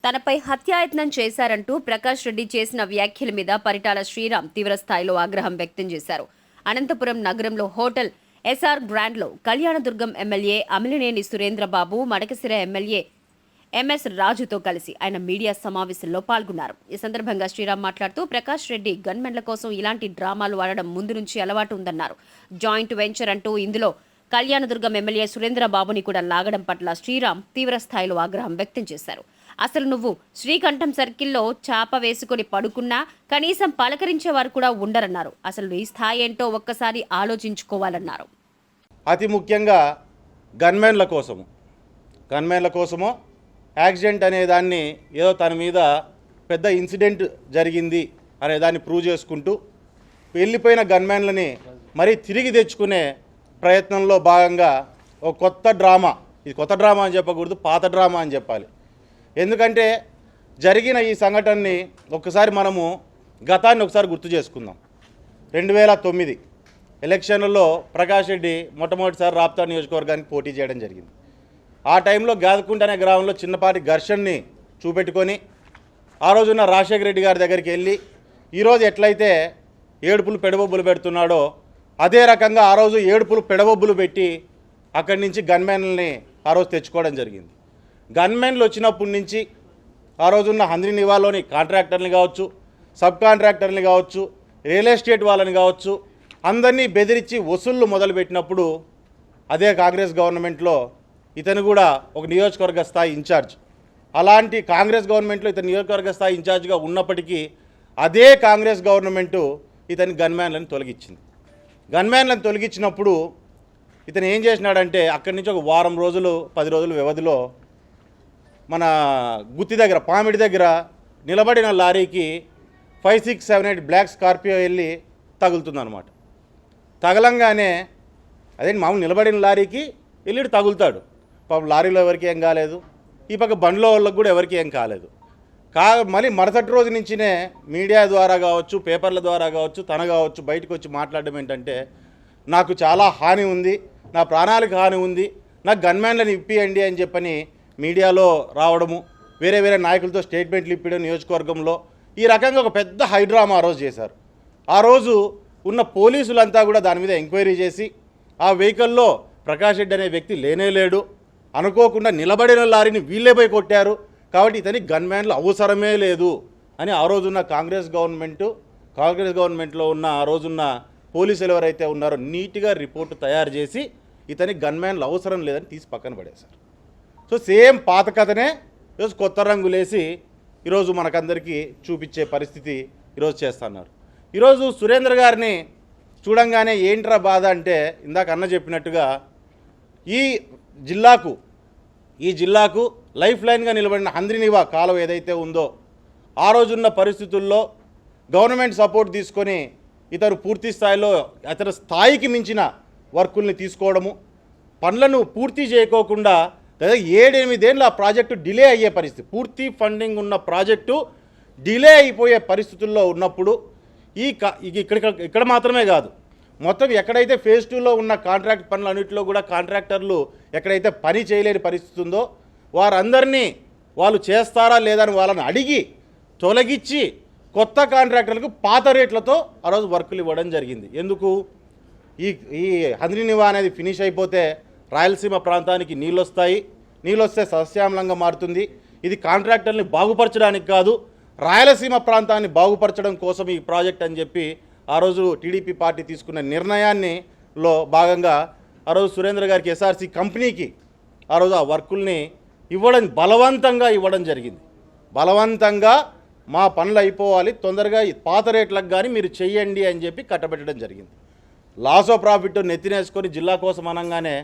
తనపై హత్యాయత్నం చేశారంటూ ప్రకాష్ రెడ్డి చేసిన వ్యాఖ్యల మీద పరిటాల శ్రీరామ్ తీవ్రస్థాయిలో ఆగ్రహం వ్యక్తం చేశారు. అనంతపురం నగరంలో హోటల్ ఎస్ఆర్ గ్రాండ్లో Kalyanadurgam MLA Amilineni Surendrababu, Madakasira MLA MS రాజుతో కలిసి ఆయన మీడియా సమావేశంలో పాల్గొన్నారు. ఈ సందర్భంగా శ్రీరామ్ మాట్లాడుతూ ప్రకాష్ రెడ్డి గన్మెన్ల కోసం ఇలాంటి డ్రామాలు ఆడడం ముందు నుంచి అలవాటు ఉందన్నారు. జాయింట్ వెంచర్ అంటూ ఇందులో కళ్యాణదుర్గం ఎమ్మెల్యే సురేంద్రబాబుని కూడా లాగడం పట్ల శ్రీరామ్ తీవ్రస్థాయిలో ఆగ్రహం వ్యక్తం చేశారు. అసలు నువ్వు శ్రీకంఠం సర్కిల్లో చాప వేసుకుని పడుకున్నా కనీసం పలకరించేవారు కూడా ఉండరన్నారు. అసలు ఈ స్థాయి ఏంటో ఒక్కసారి ఆలోచించుకోవాలన్నారు. అతి ముఖ్యంగా గన్మెన్ల కోసము యాక్సిడెంట్ అనే దాన్ని ఏదో తన మీద పెద్ద ఇన్సిడెంట్ జరిగింది అనే దాన్ని ప్రూవ్ చేసుకుంటూ వెళ్ళిపోయిన గన్మెన్లని మరీ తిరిగి తెచ్చుకునే ప్రయత్నంలో భాగంగా ఒక కొత్త డ్రామా, ఇది కొత్త డ్రామా అని చెప్పకూడదు, పాత డ్రామా అని చెప్పాలి. ఎందుకంటే జరిగిన ఈ సంఘటనని ఒకసారి మనము గతాన్ని ఒకసారి గుర్తు చేసుకుందాం. 2009 ఎలక్షన్లలో ప్రకాష్ రెడ్డి మొట్టమొదటిసారి రాప్తా నియోజకవర్గానికి పోటీ చేయడం జరిగింది. ఆ టైంలో గాదకుంట అనే గ్రామంలో చిన్నపాటి ఘర్షణని చూపెట్టుకొని ఆ రోజున్న రాజశేఖర రెడ్డి గారి దగ్గరికి వెళ్ళి ఈరోజు ఎట్లయితే ఏడుపులు పెడబొబ్బులు పెడుతున్నాడో అదే రకంగా ఆ రోజు ఏడుపులు పెడబొబ్బులు పెట్టి అక్కడి నుంచి గన్మెన్లని ఆ రోజు తెచ్చుకోవడం జరిగింది. గన్మెన్లు వచ్చినప్పటి నుంచి ఆ రోజున్న హంద్రి నివాలోని కాంట్రాక్టర్ని కావచ్చు, సబ్ కాంట్రాక్టర్ని కావచ్చు, రియల్ ఎస్టేట్ వాళ్ళని కావచ్చు, అందరినీ బెదిరించి వసూళ్లు మొదలుపెట్టినప్పుడు అదే కాంగ్రెస్ గవర్నమెంట్లో ఇతను కూడా ఒక నియోజకవర్గ స్థాయి ఇన్ఛార్జ్. అలాంటి కాంగ్రెస్ గవర్నమెంట్లో ఇతను నియోజకవర్గ స్థాయి ఇన్ఛార్జ్గా ఉన్నప్పటికీ అదే కాంగ్రెస్ గవర్నమెంటు ఇతని గన్మ్యాన్లను తొలగించింది. గన్మ్యాన్లను తొలగించినప్పుడు ఇతను ఏం చేసినాడంటే అక్కడి నుంచి ఒక వారం రోజులు 10 రోజుల వ్యవధిలో మన గుత్తి దగ్గర పామిడి దగ్గర నిలబడిన లారీకి 5678 బ్లాక్ స్కార్పియో వెళ్ళి తగులుతుందన్నమాట. తగలంగానే అదేంటి మామూలు నిలబడిన లారీకి వెళ్ళి తగులుతాడు. పాపం లారీలో ఎవరికి ఏం కాలేదు, ఈ పక్క బండ్లో వాళ్ళకి కూడా ఎవరికి ఏం కాలేదు. మళ్ళీ మరుసటి రోజు నుంచినే మీడియా ద్వారా కావచ్చు, పేపర్ల ద్వారా కావచ్చు, తన కావచ్చు బయటకు వచ్చి మాట్లాడడం ఏంటంటే నాకు చాలా హాని ఉంది, నా ప్రాణాలకు హాని ఉంది, నాకు గన్మ్యాన్లను ఇప్పియండి అని చెప్పని మీడియాలో రావడము, వేరే వేరే నాయకులతో స్టేట్మెంట్లు ఇప్పడం నియోజకవర్గంలో ఈ రకంగా ఒక పెద్ద హైడ్రామా ఆ రోజు చేశారు. ఆ రోజు ఉన్న పోలీసులంతా కూడా దాని మీద ఎంక్వైరీ చేసి ఆ వెహికల్లో ప్రకాష్ రెడ్డి అనే వ్యక్తి లేనేలేడు, అనుకోకుండా నిలబడిన లారీని వీళ్ళే పోయి కొట్టారు, కాబట్టి ఇతనికి గన్మ్యాన్లు అవసరమే లేదు అని ఆ రోజున్న కాంగ్రెస్ గవర్నమెంట్లో ఉన్న ఆ రోజున్న పోలీసులు ఎవరైతే ఉన్నారో నీట్గా రిపోర్టు తయారు చేసి ఇతనికి గన్మ్యాన్లు అవసరం లేదని తీసి పక్కన పడేశారు. సో సేమ్ పాత కథనే ఈరోజు కొత్త రంగులేసి ఈరోజు మనకందరికీ చూపించే పరిస్థితి ఈరోజు చేస్తున్నారు. ఈరోజు సురేంద్ర గారిని చూడంగానే ఏంట్రా బాధ అంటే ఇందాక అన్న చెప్పినట్టుగా ఈ జిల్లాకు లైఫ్ లైన్గా నిలబడిన హంద్రినివా కాలువ ఏదైతే ఉందో ఆ రోజున్న పరిస్థితుల్లో గవర్నమెంట్ సపోర్ట్ తీసుకొని ఇతను పూర్తి స్థాయిలో అతని స్థాయికి మించిన వర్కుల్ని తీసుకోవడము, పనులను పూర్తి చేయకోకుండా 7-8 ఏళ్ళు ఆ ప్రాజెక్టు డిలే అయ్యే పరిస్థితి, పూర్తి ఫండింగ్ ఉన్న ప్రాజెక్టు డిలే అయిపోయే పరిస్థితుల్లో ఉన్నప్పుడు ఇక్కడ మాత్రమే కాదు, మొత్తం ఎక్కడైతే ఫేజ్ 2లో ఉన్న కాంట్రాక్ట్ పనులన్నింటిలో కూడా కాంట్రాక్టర్లు ఎక్కడైతే పని చేయలేని పరిస్థితి ఉందో వారందరినీ వాళ్ళు చేస్తారా లేదా అని వాళ్ళని అడిగి తొలగించి కొత్త కాంట్రాక్టర్లకు పాత రేట్లతో ఆ రోజు వర్కులు ఇవ్వడం జరిగింది. ఎందుకు ఈ హంద్రినివా అనేది ఫినిష్ అయిపోతే రాయలసీమ ప్రాంతానికి నీళ్ళు వస్తే సస్యామలంగా మారుతుంది. ఇది కాంట్రాక్టర్ని బాగుపరచడానికి కాదు, రాయలసీమ ప్రాంతాన్ని బాగుపరచడం కోసం ఈ ప్రాజెక్ట్ అని చెప్పి ఆ రోజు టీడీపీ పార్టీ తీసుకున్న నిర్ణయాల్లో భాగంగా ఆ రోజు సురేంద్ర గారికి ఎస్ఆర్సీ కంపెనీకి ఆ రోజు ఆ వర్కుల్ని బలవంతంగా ఇవ్వడం జరిగింది. బలవంతంగా మా పనులు అయిపోవాలి, తొందరగా పాత రేట్లకు కానీ మీరు చెయ్యండి అని చెప్పి కట్టబెట్టడం జరిగింది. లాస్ ఆఫ్ ప్రాఫిట్ నెత్తినేసుకొని జిల్లా కోసం అనగానే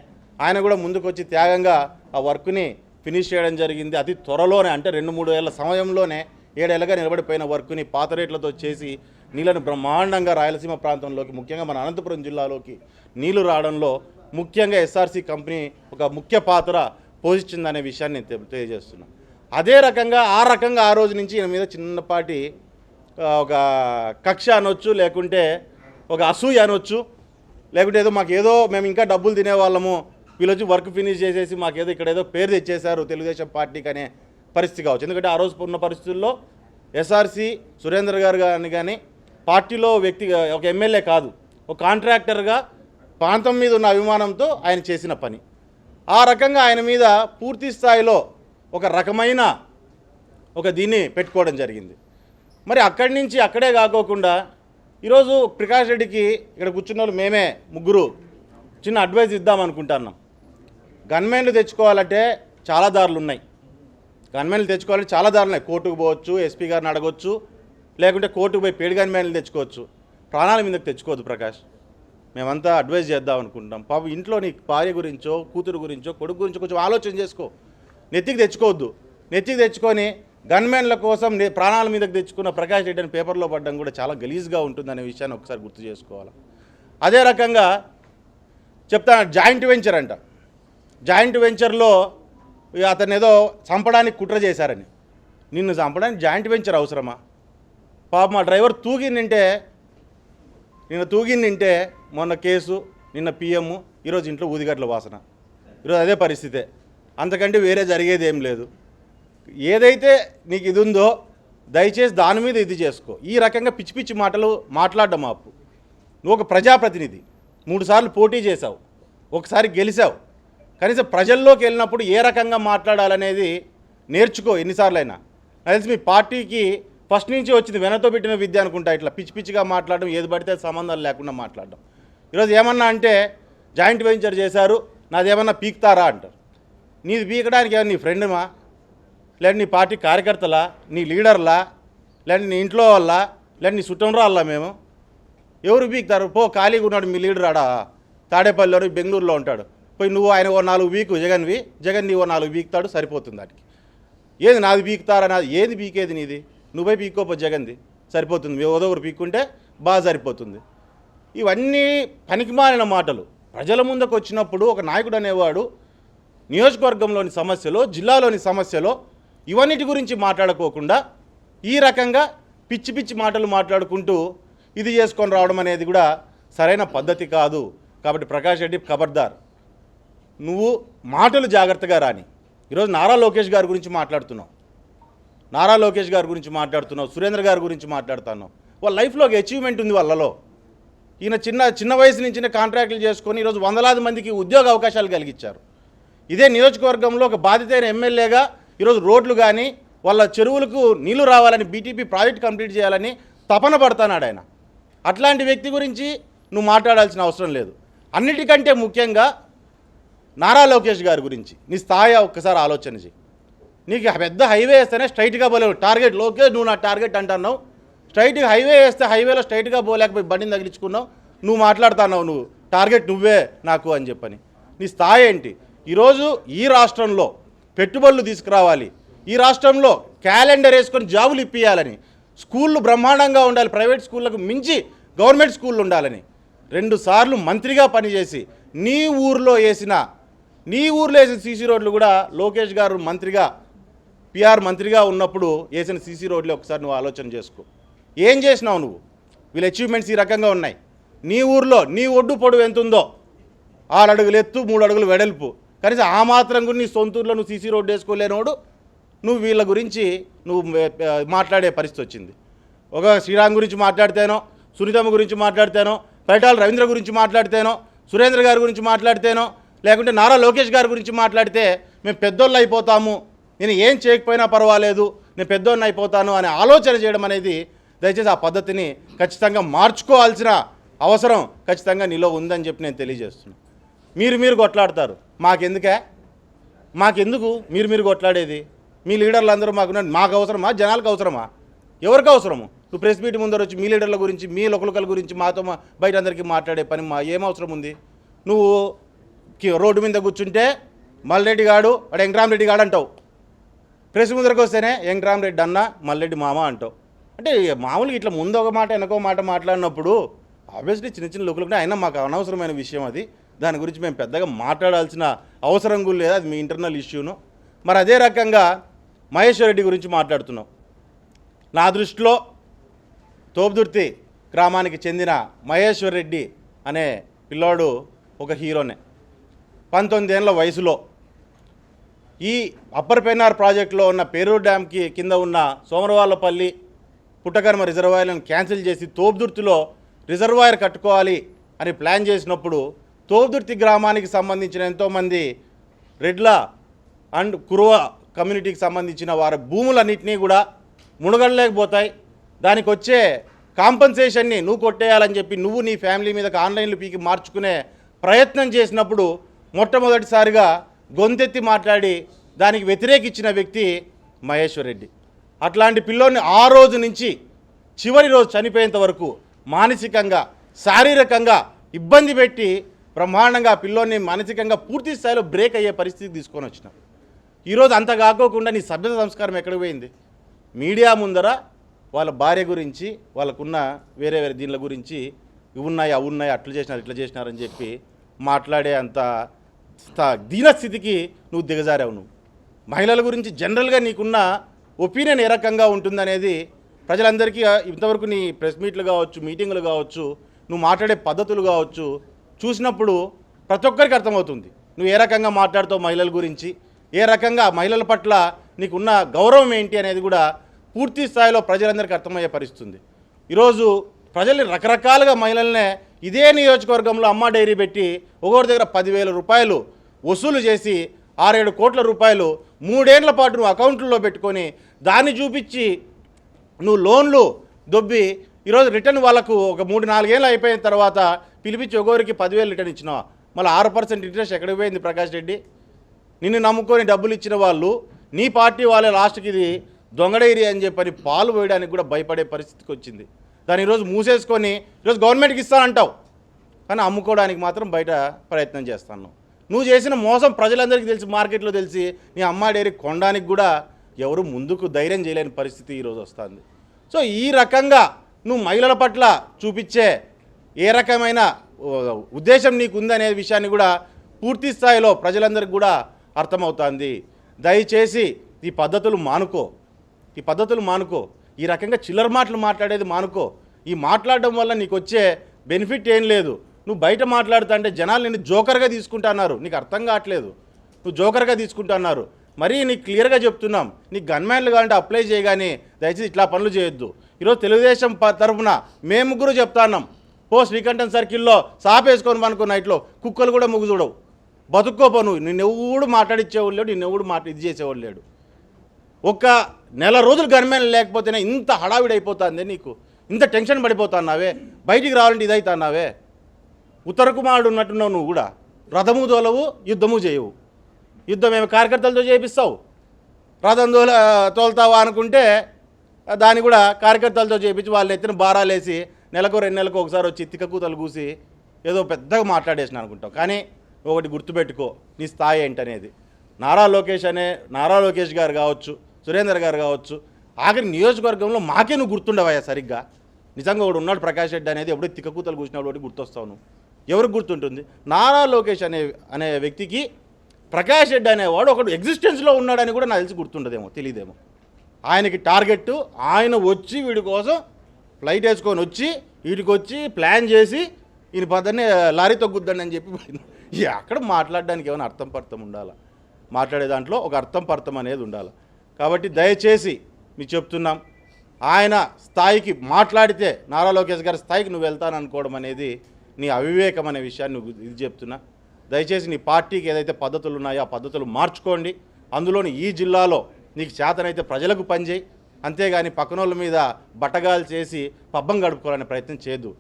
ఆయన కూడా ముందుకు వచ్చి త్యాగంగా ఆ వర్క్ని ఫినిష్ చేయడం జరిగింది. అతి త్వరలోనే, అంటే 2-3 ఏళ్ల సమయంలోనే 7 ఏళ్ళగా నిలబడిపోయిన వర్క్ని పాత రేట్లతో చేసి నీళ్ళను బ్రహ్మాండంగా రాయలసీమ ప్రాంతంలోకి, ముఖ్యంగా మన అనంతపురం జిల్లాలోకి నీళ్లు రావడంలో ముఖ్యంగా ఎస్ఆర్సీ కంపెనీ ఒక ముఖ్య పాత్ర పోషించిందనే విషయాన్ని నేను తెలియజేస్తున్నాను. అదే రకంగా ఆ రోజు నుంచి ఈయన మీద చిన్నపాటి ఒక కక్ష అనొచ్చు, లేకుంటే ఒక అసూయ అనొచ్చు, లేకుంటే మేము ఇంకా డబ్బులు తినేవాళ్ళము, వీళ్ళొచ్చి వర్క్ ఫినిష్ చేసేసి మాకేదో ఇక్కడ ఏదో పేరు తెచ్చేశారు తెలుగుదేశం పార్టీకి అనే పరిస్థితి కావచ్చు. ఎందుకంటే ఆ రోజు ఉన్న పరిస్థితుల్లో ఎస్ఆర్సి సురేంద్ర గారు కానీ పార్టీలో వ్యక్తి ఒక ఎమ్మెల్యే కాదు, ఒక కాంట్రాక్టర్గా ప్రాంతం మీద ఉన్న అభిమానంతో ఆయన చేసిన పని. ఆ రకంగా ఆయన మీద పూర్తి స్థాయిలో ఒక రకమైన ఒక దీన్ని పెట్టుకోవడం జరిగింది. మరి అక్కడి నుంచి అక్కడే కాకోకుండా ఈరోజు ప్రకాష్ రెడ్డికి ఇక్కడ కూర్చున్న వాళ్ళు మేమే ముగ్గురు చిన్న అడ్వైజ్ ఇద్దామనుకుంటున్నాం. గన్మెన్లు తెచ్చుకోవాలంటే చాలా దారులు ఉన్నాయి. గన్మెన్లు తెచ్చుకోవాలంటే చాలా దారులు ఉన్నాయి. కోర్టుకు పోవచ్చు, ఎస్పీ గారిని అడగొచ్చు, లేకుంటే కోర్టుకు పోయి పేడ్ గన్మెన్లు తెచ్చుకోవచ్చు. ప్రాణాల మీదకి తెచ్చుకోవద్దు ప్రకాష్. మేమంతా అడ్వైజ్ చేద్దాం అనుకుంటాం. పాపం ఇంట్లో నీ భార్య గురించో, కూతురు గురించో, కొడుకు గురించో కొంచెం ఆలోచన చేసుకో. నెత్తికి తెచ్చుకోవద్దు. నెత్తికి తెచ్చుకొని గన్మెన్ల కోసం ప్రాణాల మీదకి తెచ్చుకున్న ప్రకాష్ రెడ్డి అని పేపర్లో పడడం కూడా చాలా గలీజ్గా ఉంటుందనే విషయాన్ని ఒకసారి గుర్తు చేసుకోవాలి. అదే రకంగా జాయింట్ వెంచర్ అంట. జాయింట్ వెంచర్లో అతను ఏదో చంపడానికి కుట్ర చేశారని. నిన్ను చంపడానికి జాయింట్ వెంచర్ అవసరమా? పాప మా డ్రైవర్ తూగిందంటే మొన్న కేసు, నిన్న పిఎం, ఈరోజు ఇంట్లో ఊదిగడ్ల వాసన. ఈరోజు అదే పరిస్థితే, అంతకంటే వేరే జరిగేది ఏం లేదు. ఏదైతే నీకు ఇది ఉందో దయచేసి దాని మీద ఇది చేసుకో. ఈ రకంగా పిచ్చి పిచ్చి మాటలు మాట్లాడడం ఆపు. నువ్వు ఒక ప్రజాప్రతినిధి, 3 సార్లు పోటీ చేశావు, ఒకసారి గెలిచావు. కనీసం ప్రజల్లోకి వెళ్ళినప్పుడు ఏ రకంగా మాట్లాడాలనేది నేర్చుకో. ఎన్నిసార్లైనా నాకు తెలిసి మీ పార్టీకి ఫస్ట్ నుంచి వచ్చింది వెనతో పెట్టిన విద్య అనుకుంటా. ఇట్లా పిచ్చి పిచ్చిగా మాట్లాడడం, ఏది పడితే సంబంధాలు లేకుండా మాట్లాడడం. ఈరోజు ఏమన్నా అంటే జాయింట్ వెంచర్ చేశారు, నాదేమన్నా పీకుతారా అంటారు. నీది పీకడానికి ఏమన్నా నీ ఫ్రెండ్మా, లేదంటే నీ పార్టీ కార్యకర్తలా, నీ లీడర్లా, లేదంటే నీ ఇంట్లో వాళ్ళ, లేదంటే నీ చుట్టంలో వాళ్ళ? మేము ఎవరు పీకుతారు? పో, ఖాళీగా ఉన్నాడు మీ లీడర్ ఆడ తాడేపల్లిలో, బెంగళూరులో ఉంటాడు. పోయి నువ్వు ఆయన ఓ 4 వీకు జగన్ నీ ఓ 4 వీకుతాడు, సరిపోతుంది. దానికి ఏది నాది పీకుతారా? నాది ఏది పీకేది నీది? నువ్వే పీక్కోపో జగన్ది, సరిపోతుంది. మేము ఒకరు పీక్కుంటే బాగా సరిపోతుంది. ఇవన్నీ పనికిమాలిన మాటలు. ప్రజల ముందుకు వచ్చినప్పుడు ఒక నాయకుడు అనేవాడు నియోజకవర్గంలోని సమస్యలో, జిల్లాలోని సమస్యలో ఇవన్నిటి గురించి మాట్లాడుకోకుండా ఈ రకంగా పిచ్చి పిచ్చి మాటలు మాట్లాడుకుంటూ ఇది చేసుకొని రావడం అనేది కూడా సరైన పద్ధతి కాదు. కాబట్టి ప్రకాష్ రెడ్డి ఖబర్దార్, నువ్వు మాటలు జాగ్రత్తగా రాని. ఈరోజు నారా లోకేష్ గారి గురించి మాట్లాడుతున్నావు, సురేంద్ర గారి గురించి మాట్లాడుతున్నావు. వాళ్ళ లైఫ్లో ఒక అచీవ్మెంట్ ఉంది వాళ్ళలో. ఈయన చిన్న వయసు నుంచినే కాంట్రాక్టులు చేసుకొని ఈరోజు వందలాది మందికి ఉద్యోగ అవకాశాలు కలిగించారు. ఇదే నియోజకవర్గంలో ఒక బాధితైన ఎమ్మెల్యేగా ఈరోజు రోడ్లు కానీ వాళ్ళ చెరువులకు నీళ్లు రావాలని, బీటీపీ ప్రాజెక్ట్ కంప్లీట్ చేయాలని తపన పడుతున్నాడు ఆయన. అట్లాంటి వ్యక్తి గురించి నువ్వు మాట్లాడాల్సిన అవసరం లేదు. అన్నిటికంటే ముఖ్యంగా నారా లోకేష్ గారి గురించి నీ స్థాయి ఒక్కసారి ఆలోచన చేయి. నీకు పెద్ద హైవే వేస్తేనే స్ట్రైట్గా పోలేవు. టార్గెట్ లోకేష్, నువ్వు నా టార్గెట్ అంటున్నావు. స్ట్రైట్గా హైవే వేస్తే హైవేలో స్ట్రైట్గా పోలేకపోయి బండిని తగిలించుకున్నావు. నువ్వు మాట్లాడుతున్నావు, నువ్వు టార్గెట్ నువ్వే నాకు అని చెప్పని. నీ స్థాయి ఏంటి? ఈరోజు ఈ రాష్ట్రంలో పెట్టుబడులు తీసుకురావాలి, ఈ రాష్ట్రంలో క్యాలెండర్ వేసుకొని జాబులు ఇప్పియాలని, స్కూళ్ళు బ్రహ్మాండంగా ఉండాలి, ప్రైవేట్ స్కూళ్ళకు మించి గవర్నమెంట్ స్కూళ్ళు ఉండాలని 2 సార్లు మంత్రిగా పనిచేసి నీ ఊర్లో వేసిన సీసీ రోడ్లు కూడా లోకేష్ గారు మంత్రిగా, పిఆర్ మంత్రిగా ఉన్నప్పుడు వేసిన సీసీ రోడ్లు ఒకసారి నువ్వు ఆలోచన చేసుకో. ఏం చేసినావు నువ్వు? వీళ్ళ అచీవ్మెంట్స్ ఈ రకంగా ఉన్నాయి. నీ ఊర్లో నీ ఒడ్డు పొడవు ఎంత ఉందో, 6 అడుగులు ఎత్తు, 3 అడుగులు వెడల్పు, కనీసం ఆ మాత్రం కూడా నీ సొంత ఊర్లో నువ్వు సీసీ రోడ్డు వేసుకోలేనోడు నువ్వు వీళ్ళ గురించి నువ్వు మాట్లాడే పరిస్థితి వచ్చింది. ఒక శ్రీరామ్ గురించి మాట్లాడితేనో, సునీతమ్మ గురించి మాట్లాడితేనో, పరిటాల రవీంద్ర గురించి మాట్లాడితేనో, సురేంద్ర గారి గురించి మాట్లాడితేనో, లేకుంటే నారా లోకేష్ గారి గురించి మాట్లాడితే మేము పెద్దోళ్ళు అయిపోతాము, నేను ఏం చేయకపోయినా పర్వాలేదు, నేను పెద్దోళ్ళని అయిపోతాను అనే ఆలోచన చేయడం అనేది దయచేసి ఆ పద్ధతిని ఖచ్చితంగా మార్చుకోవాల్సిన అవసరం ఖచ్చితంగా నీలో ఉందని చెప్పి నేను తెలియజేస్తున్నాను. మీరు కొట్లాడతారు, మాకెందుకు మీరు కొట్లాడేది? మీ లీడర్లు అందరూ మాకు అవసరమా? జనాలకు అవసరమా? ఎవరికి అవసరము? నువ్వు ప్రెస్ మీట్ ముందర వచ్చి మీ లీడర్ల గురించి, మీ లోకల్ గురించి మాతో బయట అందరికీ మాట్లాడే పని ఏం అవసరం ఉంది? నువ్వు రోడ్డు మీద కూర్చుంటే మల్రెడ్డి గాడు వాడు వెంకరామరెడ్డి గాడు అంటావు, ప్రెస్ ముందరకు వస్తేనే వెంకరామరెడ్డి అన్న మల్రెడ్డి మామ అంటావు. అంటే మామూలుగా ఇట్లా ముందు ఒక మాట వెనకో మాట మాట్లాడినప్పుడు ఆబ్వియస్లీ చిన్న లోకల్గా అయినా మాకు అనవసరమైన విషయం అది. దాని గురించి మేము పెద్దగా మాట్లాడాల్సిన అవసరం కూడా లేదు, అది మీ ఇంటర్నల్ ఇష్యూను. మరి అదే రకంగా మహేశ్వర్ రెడ్డి గురించి మాట్లాడుతున్నాం. నా దృష్టిలో తోపుదుర్తి గ్రామానికి చెందిన మహేశ్వర్ రెడ్డి అనే పిల్లోడు ఒక హీరోనే. 19 ఏళ్ల వయసులో ఈ అప్పర్ పెన్నార్ ప్రాజెక్టులో ఉన్న పేరూరు డ్యామ్కి కింద ఉన్న సోమరవాళ్ళపల్లి పుట్టకర్మ రిజర్వాయర్లను క్యాన్సిల్ చేసి తోపుదుర్తిలో రిజర్వాయర్ కట్టుకోవాలి అని ప్లాన్ చేసినప్పుడు తోపుదుర్తి గ్రామానికి సంబంధించిన ఎంతోమంది రెడ్ల అండ్ కురువ కమ్యూనిటీకి సంబంధించిన వారి భూములన్నింటినీ కూడా మునగడలేకపోతాయి. దానికి వచ్చే కాంపన్సేషన్ని నువ్వు కొట్టేయాలని చెప్పి నువ్వు నీ ఫ్యామిలీ మీదకి ఆన్లైన్లో పీకి మార్చుకునే ప్రయత్నం చేసినప్పుడు మొట్టమొదటిసారిగా గొంతెత్తి మాట్లాడి దానికి వ్యతిరేకించిన వ్యక్తి మహేశ్వర్ రెడ్డి. అట్లాంటి పిల్లోని ఆ రోజు నుంచి చివరి రోజు చనిపోయేంత వరకు మానసికంగా శారీరకంగా ఇబ్బంది పెట్టి బ్రహ్మాండంగా పిల్లోని మానసికంగా పూర్తి స్థాయిలో బ్రేక్ అయ్యే పరిస్థితి తీసుకొని వచ్చినాం. ఈరోజు అంత కాకోకుండా నీ సభ్యత సంస్కారం ఎక్కడికి పోయింది? మీడియా ముందర వాళ్ళ భార్య గురించి వాళ్ళకున్న వేరే వేరే దీనిల గురించి ఇవి ఉన్నాయి అవి ఉన్నాయి అట్లా చేసినారు ఇట్లా చేసినారని చెప్పి మాట్లాడే అంత దీనస్థితికి నువ్వు దిగజారావు. నువ్వు మహిళల గురించి జనరల్గా నీకున్న ఒపీనియన్ ఏ రకంగా ఉంటుందనేది ప్రజలందరికీ ఇంతవరకు నీ ప్రెస్ మీట్లు కావచ్చు, మీటింగులు కావచ్చు, నువ్వు మాట్లాడే పద్ధతులు కావచ్చు చూసినప్పుడు ప్రతి ఒక్కరికి అర్థమవుతుంది నువ్వు ఏ రకంగా మాట్లాడుతావు మహిళల గురించి, ఏ రకంగా మహిళల పట్ల నీకున్న గౌరవం ఏంటి అనేది కూడా పూర్తి స్థాయిలో ప్రజలందరికీ అర్థమయ్యే పరిస్థితుంది. ఈరోజు ప్రజల్ని రకరకాలుగా మహిళలనే ఇదే నియోజకవర్గంలో అమ్మ డైరీ పెట్టి ఒకరి దగ్గర 10,000 రూపాయలు వసూలు చేసి 6-7 కోట్ల రూపాయలు 3 ఏళ్ల పాటు నువ్వు అకౌంట్లో పెట్టుకొని దాన్ని చూపించి నువ్వు లోన్లు దొబ్బి ఈరోజు రిటర్న్ వాళ్ళకు ఒక 3-4 ఏళ్ళు అయిపోయిన తర్వాత పిలిపించి ఒకరికి 10,000 రిటర్న్ ఇచ్చినావు. మళ్ళీ 6% ఇంట్రెస్ట్ ఎక్కడికి పోయింది ప్రకాష్ రెడ్డి? నిన్ను నమ్ముకొని డబ్బులు ఇచ్చిన వాళ్ళు నీ పార్టీ వాళ్ళే లాస్ట్కి ఇది దొంగడైరి అని చెప్పని పాలు పోయడానికి కూడా భయపడే పరిస్థితికి వచ్చింది. దాన్ని ఈరోజు మూసేసుకొని ఈరోజు గవర్నమెంట్కి ఇస్తానంటావు కానీ అమ్ముకోవడానికి మాత్రం బయట ప్రయత్నం చేస్తాను. నువ్వు చేసిన మోసం ప్రజలందరికీ తెలిసి మార్కెట్లో తెలిసి నీ అమ్మ డైరీ కొనడానికి కూడా ఎవరు ముందుకు ధైర్యం చేయలేని పరిస్థితి ఈరోజు వస్తుంది. సో ఈ రకంగా నువ్వు మహిళల పట్ల చూపించే ఏ రకమైన ఉద్దేశం నీకు ఉందనే విషయాన్ని కూడా పూర్తి స్థాయిలో ప్రజలందరికీ కూడా అర్థమవుతుంది. దయచేసి ఈ పద్ధతులు మానుకో, ఈ రకంగా చిల్లర మాటలు మాట్లాడేది మానుకో. ఈ మాట్లాడడం వల్ల నీకు వచ్చే బెనిఫిట్ ఏం లేదు. నువ్వు బయట మాట్లాడుతుంటే జనాలు నిన్ను జోకర్గా తీసుకుంటున్నారు. నీకు అర్థం కావట్లేదు, నువ్వు జోకర్గా తీసుకుంటున్నారు. మరీ నీకు క్లియర్గా చెప్తున్నాం, నీకు గన్మ్యాన్లు కావాలంటే అప్లై చేయగానే దయచేసి ఇట్లా పనులు చేయొద్దు. ఈరోజు తెలుగుదేశం తరఫున మేము ముగ్గురు చెప్తున్నాం, శ్రీకంఠం సర్కిల్లో సాపేసుకొని మనకు నైట్లో కుక్కలు కూడా ముగ్గు చూడవు. బతుక్కోపో, నిన్నెవడు మాట్లాడిచ్చేవాడు లేడు, నిన్నెవడు ఇది చేసేవాడు లేడు. ఒక నెల రోజులు గన్మ్యాన్ లేకపోతేనే ఇంత హడావిడి అయిపోతుంది, నీకు ఇంత టెన్షన్ పడిపోతున్నావే, బయటికి రావాలంటే ఇదవుతున్నావే. ఉత్తర కుమారుడు ఉన్నట్టున్నావు నువ్వు కూడా. రథము తోలవు, యుద్ధము చేయవు. యుద్ధం ఏమి కార్యకర్తలతో చేపిస్తావు, రథం తోలుతావా అనుకుంటే దాన్ని కూడా కార్యకర్తలతో చేపించి వాళ్ళు ఎత్తిన భారాలేసి నెలకు 2 నెలలకు ఒకసారి వచ్చి తిక్కకూతలు కూసి ఏదో పెద్దగా మాట్లాడేసిన అనుకుంటావు. కానీ ఒకటి గుర్తుపెట్టుకో, నీ స్థాయి ఏంటనేది. నారా లోకేష్ గారు కావచ్చు, సురేందర్ గారు కావచ్చు, ఆఖరి నియోజకవర్గంలో మాకే నువ్వు గుర్తుండవయ్యా సరిగ్గా. నిజంగా ఒకడు ఉన్నాడు ప్రకాష్ రెడ్డి అనేది, ఎప్పుడో తిక్కకూతలు కూసినప్పుడు ఒకటి గుర్తొస్తావు నువ్వు. ఎవరికి గుర్తుంటుంది? నారా లోకేష్ అనే వ్యక్తికి ప్రకాష్ రెడ్డి అనేవాడు ఒకడు ఎగ్జిస్టెన్స్లో ఉన్నాడని కూడా నాకు తెలిసి గుర్తుండదేమో, తెలియదేమో. ఆయనకి టార్గెట్, ఆయన వచ్చి వీడి కోసం ఫ్లైట్ వేసుకొని వచ్చి వీడికి వచ్చి ప్లాన్ చేసి ఈయన పదనే లారీ తొగ్గుద్దండి అని చెప్పి అక్కడ మాట్లాడడానికి ఏమైనా అర్థం ఉండాలా? మాట్లాడే దాంట్లో ఒక అర్థం అనేది ఉండాలి. కాబట్టి దయచేసి మీకు చెప్తున్నాం, ఆయన స్థాయికి మాట్లాడితే నారా లోకేష్ గారి స్థాయికి నువ్వు వెళ్తాననుకోవడం అనేది నీ అవివేకం అనే విషయాన్ని నువ్వు ఇది చెప్తున్నా. దయచేసి నీ పార్టీకి ఏదైతే పద్ధతులు ఉన్నాయో ఆ పద్ధతులు మార్చుకోండి. అందులోని ఈ జిల్లాలో నీకు చేతనైతే ప్రజలకు పనిచేయి, అంతేగాని పక్కనోళ్ళ మీద బట్టగాలు చేసి పబ్బం గడుపుకోవాలనే ప్రయత్నం చేయొద్దు.